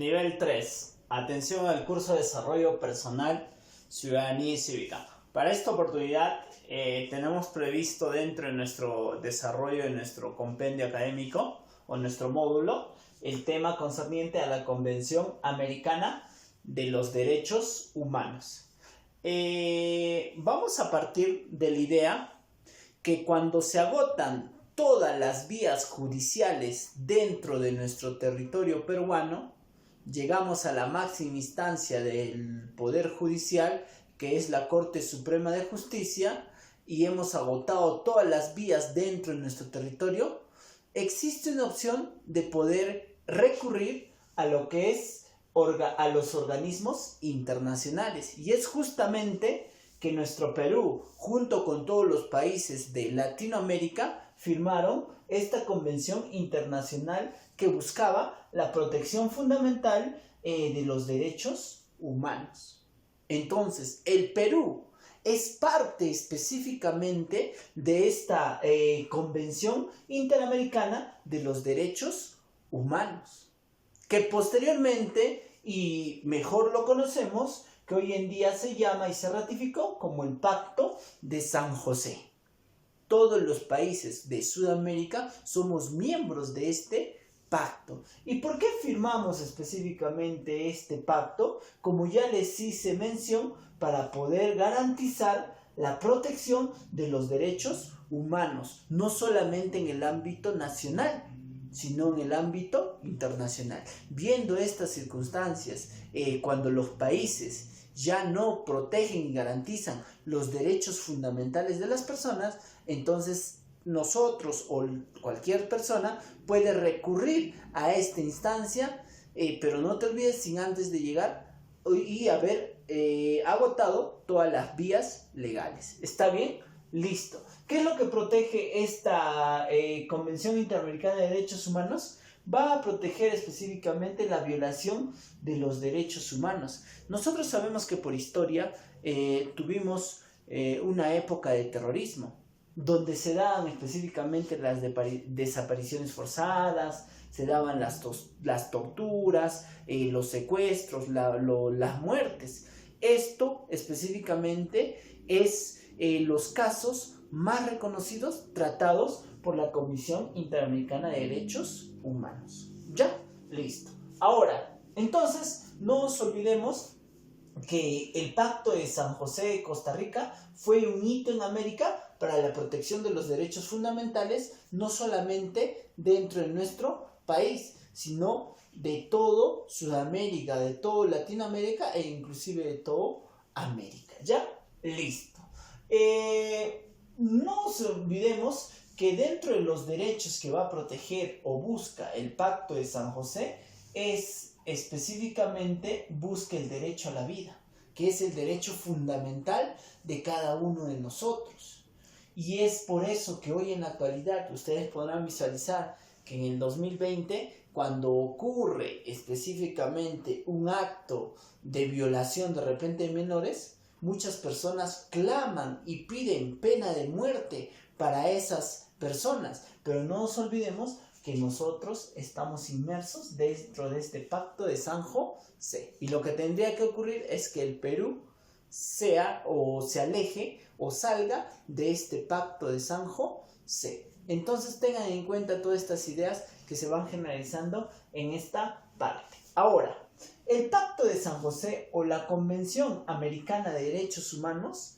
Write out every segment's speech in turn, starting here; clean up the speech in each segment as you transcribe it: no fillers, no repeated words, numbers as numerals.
Nivel 3. Atención al curso de Desarrollo Personal, Ciudadanía y Cívica. Para esta oportunidad tenemos previsto dentro de nuestro desarrollo de nuestro compendio académico o nuestro módulo el tema concerniente a la Convención Americana de los Derechos Humanos. Vamos a partir de la idea que cuando se agotan todas las vías judiciales dentro de nuestro territorio peruano, llegamos a la máxima instancia del Poder Judicial, que es la Corte Suprema de Justicia, y hemos agotado todas las vías dentro de nuestro territorio. Existe una opción de poder recurrir a lo que es a los organismos internacionales, y es justamente que nuestro Perú, junto con todos los países de Latinoamérica, firmaron esta convención internacional que buscaba la protección fundamental de los derechos humanos. Entonces, el Perú es parte específicamente de esta Convención Interamericana de los Derechos Humanos, que posteriormente, y mejor lo conocemos, que hoy en día se llama y se ratificó como el Pacto de San José. Todos los países de Sudamérica somos miembros de este pacto. ¿Y por qué firmamos específicamente este pacto? Como ya les hice mención, para poder garantizar la protección de los derechos humanos, no solamente en el ámbito nacional, sino en el ámbito internacional. Viendo estas circunstancias, cuando los países ya no protegen y garantizan los derechos fundamentales de las personas, entonces nosotros o cualquier persona puede recurrir a esta instancia, pero no te olvides sin antes de llegar y haber agotado todas las vías legales. ¿Está bien? Listo. ¿Qué es lo que protege esta Convención Interamericana de Derechos Humanos? Va a proteger específicamente la violación de los derechos humanos. Nosotros sabemos que por historia tuvimos una época de terrorismo, donde se daban específicamente las desapariciones forzadas, se daban las torturas, los secuestros, las muertes. Esto específicamente es los casos más reconocidos tratados por la Comisión Interamericana de Derechos Humanos. ¿Ya? Listo. Ahora, entonces, no nos olvidemos que el Pacto de San José de Costa Rica fue un hito en América para la protección de los derechos fundamentales, no solamente dentro de nuestro país, sino de todo Sudamérica, de toda Latinoamérica e inclusive de toda América. ¿Ya? Listo. No nos olvidemos que dentro de los derechos que va a proteger o busca el Pacto de San José es específicamente busca el derecho a la vida, que es el derecho fundamental de cada uno de nosotros. Y es por eso que hoy en la actualidad ustedes podrán visualizar que en el 2020, cuando ocurre específicamente un acto de violación de repente de menores, muchas personas claman y piden pena de muerte para esas personas. Pero no nos olvidemos que nosotros estamos inmersos dentro de este Pacto de San José. Y lo que tendría que ocurrir es que el Perú sea o se aleje o salga de este Pacto de San José. Entonces tengan en cuenta todas estas ideas que se van generalizando en esta parte. Ahora, el Pacto de San José o la Convención Americana de Derechos Humanos,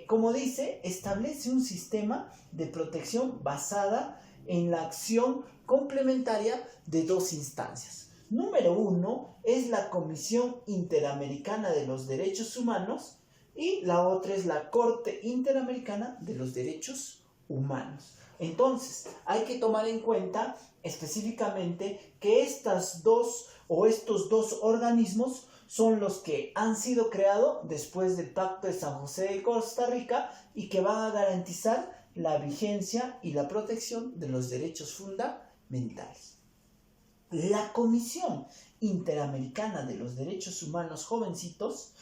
como dice, establece un sistema de protección basada en la acción complementaria de dos instancias. Número 1 es la Comisión Interamericana de los Derechos Humanos y la otra es la Corte Interamericana de los Derechos Humanos. Entonces, hay que tomar en cuenta específicamente que estos dos organismos son los que han sido creados después del Pacto de San José de Costa Rica y que van a garantizar la vigencia y la protección de los derechos fundamentales. La Comisión Interamericana de los Derechos Humanos, jovencitos,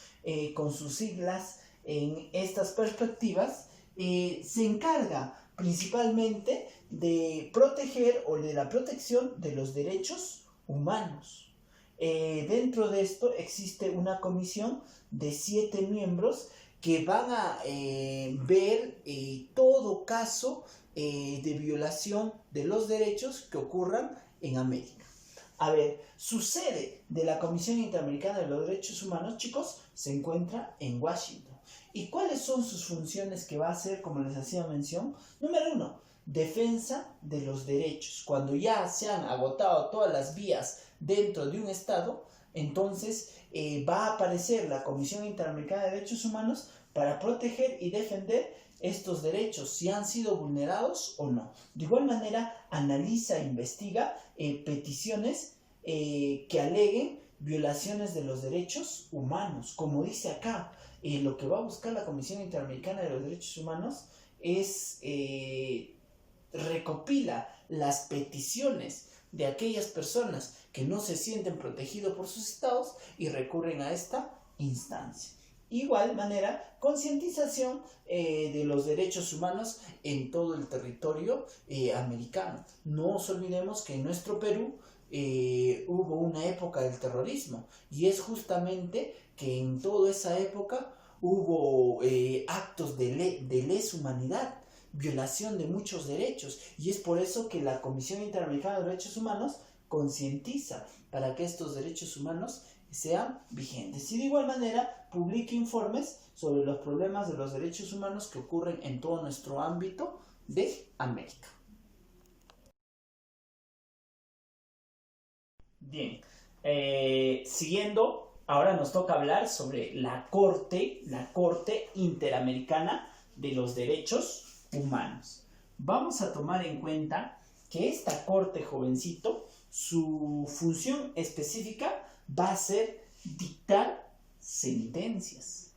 con sus siglas en estas perspectivas, se encarga principalmente de proteger o de la protección de los derechos humanos. Dentro de esto existe una comisión de 7 miembros que van a ver todo caso de violación de los derechos que ocurran en América. A ver, su sede de la Comisión Interamericana de los Derechos Humanos, chicos, se encuentra en Washington. ¿Y cuáles son sus funciones que va a hacer, como les hacía mención? Número 1, defensa de los derechos. Cuando ya se han agotado todas las vías dentro de un Estado, entonces va a aparecer la Comisión Interamericana de Derechos Humanos para proteger y defender estos derechos, si han sido vulnerados o no. De igual manera, analiza e investiga peticiones que aleguen violaciones de los derechos humanos. Como dice acá, lo que va a buscar la Comisión Interamericana de los Derechos Humanos es recopila las peticiones de aquellas personas que no se sienten protegidos por sus estados y recurren a esta instancia. Igual manera, concientización de los derechos humanos en todo el territorio americano. No nos olvidemos que en nuestro Perú hubo una época del terrorismo y es justamente que en toda esa época hubo actos de lesa humanidad, violación de muchos derechos, y es por eso que la Comisión Interamericana de Derechos Humanos concientiza para que estos derechos humanos sean vigentes y de igual manera publica informes sobre los problemas de los derechos humanos que ocurren en todo nuestro ámbito de América. Bien, siguiendo, ahora nos toca hablar sobre la Corte Interamericana de los Derechos Humanos. Vamos a tomar en cuenta que esta Corte, jovencito, su función específica va a ser dictar sentencias.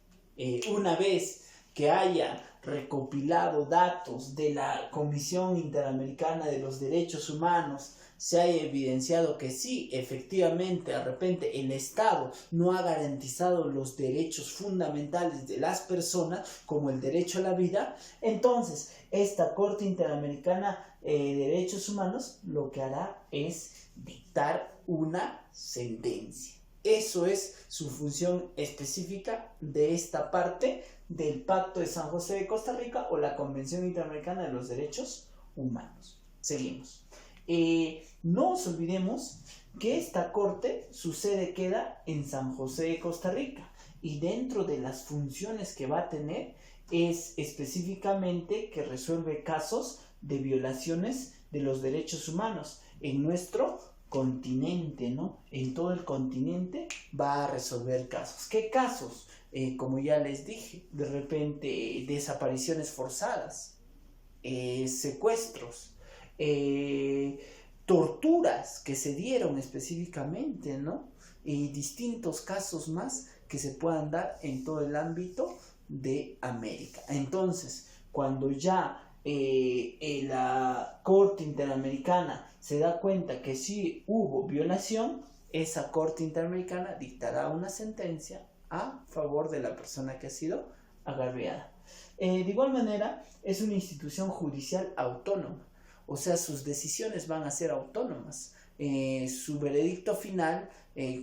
Una vez que haya recopilado datos de la Comisión Interamericana de los Derechos Humanos, se haya evidenciado que sí, efectivamente, de repente el Estado no ha garantizado los derechos fundamentales de las personas, como el derecho a la vida, entonces esta Corte Interamericana de Derechos Humanos lo que hará es dictar una sentencia. Eso es su función específica de esta parte del Pacto de San José de Costa Rica o la Convención Interamericana de los Derechos Humanos. Seguimos. No nos olvidemos que esta corte, su sede queda en San José de Costa Rica y dentro de las funciones que va a tener es específicamente que resuelve casos de violaciones de los derechos humanos en nuestro continente, ¿no? En todo el continente va a resolver casos. ¿Qué casos? Como ya les dije, de repente desapariciones forzadas, secuestros, torturas que se dieron específicamente, ¿no? Y distintos casos más que se puedan dar en todo el ámbito de América. Entonces, cuando ya la Corte Interamericana se da cuenta que sí hubo violación, esa Corte Interamericana dictará una sentencia a favor de la persona que ha sido agraviada. De igual manera, es una institución judicial autónoma, o sea, sus decisiones van a ser autónomas. Su veredicto final,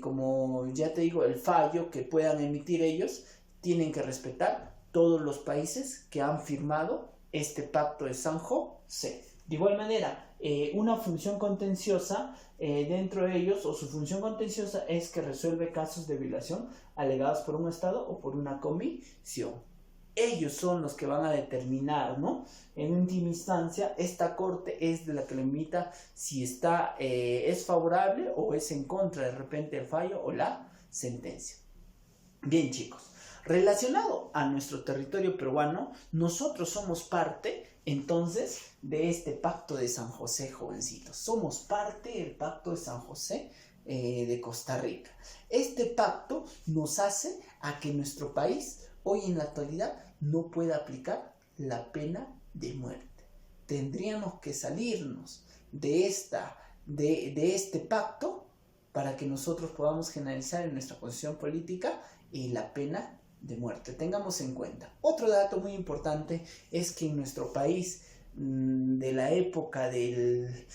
como ya te digo, el fallo que puedan emitir ellos, tienen que respetar todos los países que han firmado este Pacto de San José. De igual manera, una función contenciosa dentro de ellos, o su función contenciosa es que resuelve casos de violación alegados por un Estado o por una comisión. Ellos son los que van a determinar, ¿no? En última instancia, esta corte es de la que limita si está, es favorable o es en contra de repente el fallo o la sentencia. Bien, chicos, relacionado a nuestro territorio peruano, nosotros somos parte entonces de este Pacto de San José, jovencitos. Somos parte del Pacto de San José de Costa Rica. Este pacto nos hace a que nuestro país hoy en la actualidad no pueda aplicar la pena de muerte. Tendríamos que salirnos de este pacto para que nosotros podamos generalizar en nuestra posición política la pena de muerte. Tengamos en cuenta. Otro dato muy importante es que en nuestro país, de la época del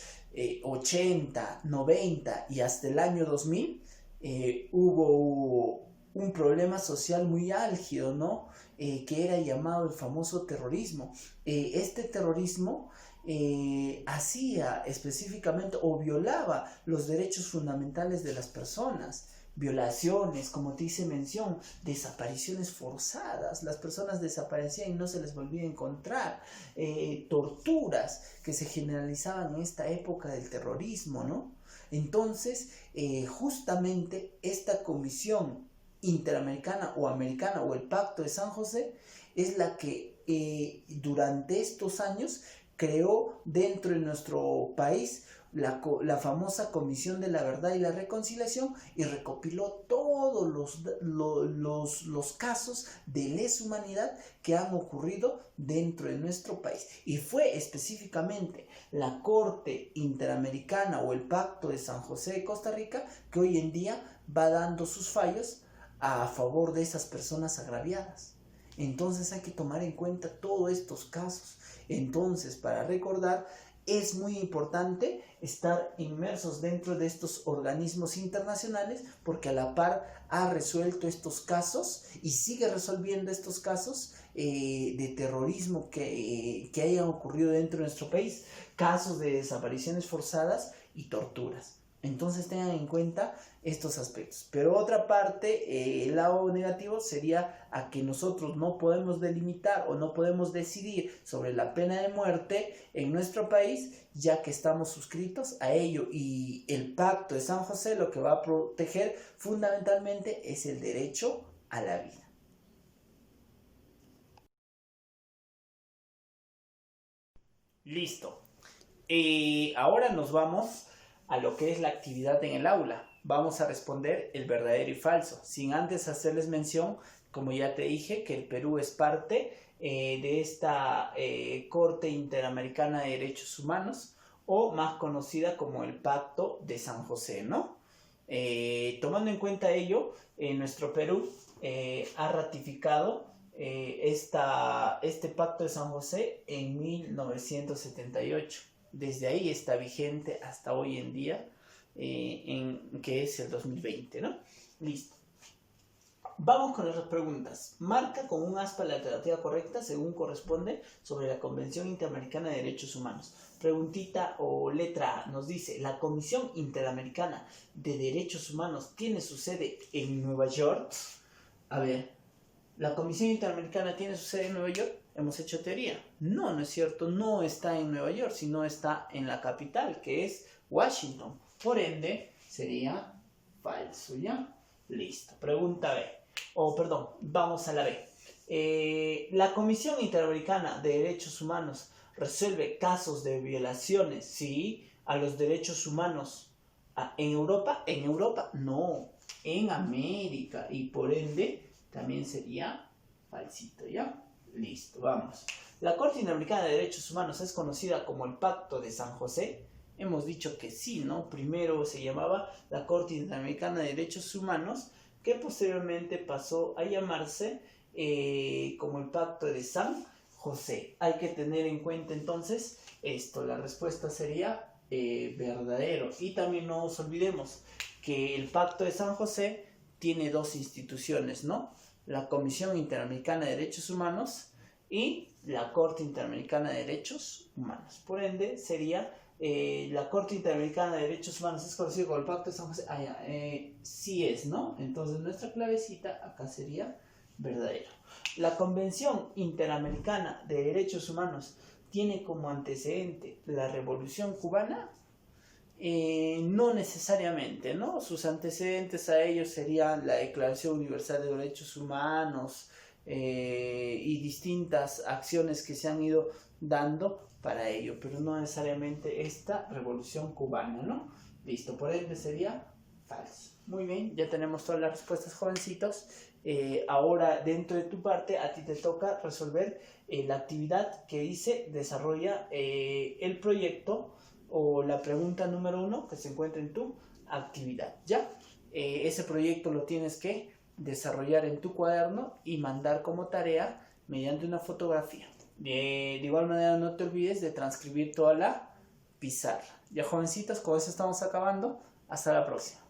80, 90 y hasta el año 2000, hubo un problema social muy álgido, ¿no? Que era llamado el famoso terrorismo. Este terrorismo hacía específicamente o violaba los derechos fundamentales de las personas. Violaciones, como te hice mención, desapariciones forzadas, las personas desaparecían y no se les volvía a encontrar, torturas que se generalizaban en esta época del terrorismo, ¿no? Entonces, justamente esta comisión interamericana o americana o el Pacto de San José es la que durante estos años creó dentro de nuestro país la famosa Comisión de la Verdad y la Reconciliación y recopiló todos los casos de lesa humanidad que han ocurrido dentro de nuestro país. Y fue específicamente la Corte Interamericana o el Pacto de San José de Costa Rica que hoy en día va dando sus fallos a favor de esas personas agraviadas. Entonces hay que tomar en cuenta todos estos casos. Entonces, para recordar, es muy importante estar inmersos dentro de estos organismos internacionales porque a la par ha resuelto estos casos y sigue resolviendo estos casos de terrorismo que hayan ocurrido dentro de nuestro país, casos de desapariciones forzadas y torturas. Entonces tengan en cuenta estos aspectos. Pero otra parte, el lado negativo sería a que nosotros no podemos delimitar o no podemos decidir sobre la pena de muerte en nuestro país, ya que estamos suscritos a ello. Y el Pacto de San José lo que va a proteger fundamentalmente es el derecho a la vida. Listo. Ahora nos vamos a lo que es la actividad en el aula. Vamos a responder el verdadero y falso, sin antes hacerles mención, como ya te dije, que el Perú es parte de esta Corte Interamericana de Derechos Humanos, o más conocida como el Pacto de San José, ¿no? Tomando en cuenta ello, nuestro Perú ha ratificado este Pacto de San José en 1978. Desde ahí está vigente hasta hoy en día, que es el 2020, ¿no? Listo. Vamos con las preguntas. Marca con un aspa la alternativa correcta según corresponde sobre la Convención Interamericana de Derechos Humanos. Preguntita o letra A nos dice, ¿la Comisión Interamericana de Derechos Humanos tiene su sede en Nueva York? A ver, ¿la Comisión Interamericana tiene su sede en Nueva York? Hemos hecho teoría. No, no es cierto, no está en Nueva York, sino está en la capital, que es Washington. Por ende, sería falso, ¿ya? Listo. Pregunta B. Vamos a la B. ¿La Comisión Interamericana de Derechos Humanos resuelve casos de violaciones, sí, a los derechos humanos en Europa? En Europa, no. En América. Y por ende, también sería falsito, ¿ya? Listo, vamos. ¿La Corte Interamericana de Derechos Humanos es conocida como el Pacto de San José? Hemos dicho que sí, ¿no? Primero se llamaba la Corte Interamericana de Derechos Humanos, que posteriormente pasó a llamarse como el Pacto de San José. Hay que tener en cuenta entonces esto. La respuesta sería verdadero. Y también no nos olvidemos que el Pacto de San José tiene dos instituciones, ¿no? La Comisión Interamericana de Derechos Humanos y la Corte Interamericana de Derechos Humanos. Por ende, sería la Corte Interamericana de Derechos Humanos es conocida como el Pacto de San José. Sí es, ¿no? Entonces nuestra clavecita acá sería verdadero. La Convención Interamericana de Derechos Humanos tiene como antecedente la Revolución Cubana. No necesariamente, ¿no? Sus antecedentes a ellos serían la Declaración Universal de Derechos Humanos y distintas acciones que se han ido dando para ello, pero no necesariamente esta Revolución Cubana, ¿no? Listo, por ende sería falso. Muy bien, ya tenemos todas las respuestas, jovencitos. Ahora, dentro de tu parte, a ti te toca resolver la actividad que dice desarrolla el proyecto o la pregunta número 1 que se encuentra en tu actividad, ¿ya? Ese proyecto lo tienes que desarrollar en tu cuaderno y mandar como tarea mediante una fotografía. De igual manera, no te olvides de transcribir toda la pizarra. Ya, jovencitas, con eso estamos acabando. Hasta la próxima.